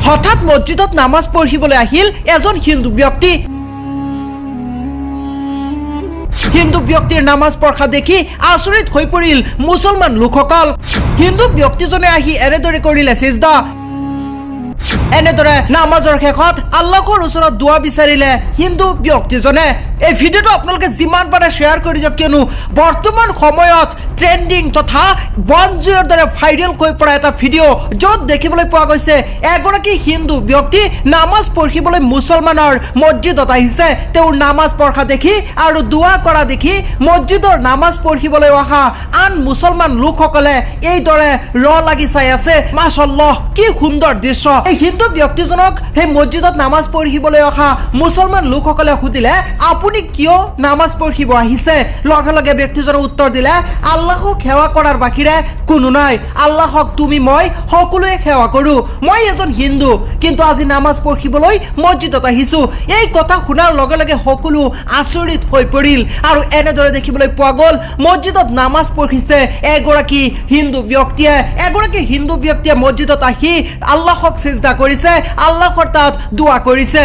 হঠাৎ মছজিদত নামাজ পঢ়িবলৈ আহিল এজন হিন্দু ব্যক্তি। হিন্দু ব্যক্তিৰ নামাজ পঢ়া দেখি আচৰিত হৈ পৰিল মুছলমান লোকসকল। হিন্দু ব্যক্তিজনে আহি এনেদৰে কৰিলে সিজদা। এনেদৰে নামাজৰ শেষত আল্লাহৰ ওচৰত দোৱা বিচাৰিলে হিন্দু ব্যক্তিজনে। এই ভিডিঅ'টো আপোনালোকে যিমান পাৰে শ্বেয়াৰ কৰি দিয়ক, কিয়নো বৰ্তমান সময়ত ট্ৰেণ্ডিং তথা বনজুইৰ দৰে ভাইৰেল হৈ পৰা এটা ভিডিঅ' য'ত দেখিবলৈ পোৱা গৈছে এগৰাকী হিন্দু ব্যক্তি নামাজ পঢ়িবলৈ মুছলমানৰ মছজিদত আহিছে। তেওঁৰ নামাজ পঢ়া দেখি আৰু দোৱা কৰা দেখি মছজিদৰ নামাজ পঢ়িবলৈ অহা আন মুছলমান লোকসকলে এইদৰে লাগি চাই আছে। মাশাআল্লাহ, কি সুন্দৰ দৃশ্য। এই হিন্দু ব্যক্তিজনক সেই মছজিদত নামাজ পঢ়িবলৈ অহা মুছলমান লোকসকলে সুধিলে, আপুনি কিয় নামাজ পঢ়িব আহিছে? লগে লগে ব্যক্তিজনে উত্তৰ দিলে, আল্লাহক সেৱা কৰাৰ বাহিৰে কোনো নাই। আল্লাহক তুমি মই সকলোৱে সেৱা কৰোঁ। মই এজন হিন্দু, কিন্তু আজি নামাজ পঢ়িবলৈ মছজিদত আহিছোঁ। এই কথা শুনাৰ লগে লগে সকলো আচৰিত হৈ পৰিল আৰু এনেদৰে দেখিবলৈ পোৱা গ'ল মছজিদত নামাজ পঢ়িছে এগৰাকী হিন্দু ব্যক্তিয়ে। এগৰাকী হিন্দু ব্যক্তিয়ে মছজিদত আহি আল্লাহক সিজদা কৰিছে, আল্লাহৰ তাত দোৱা কৰিছে।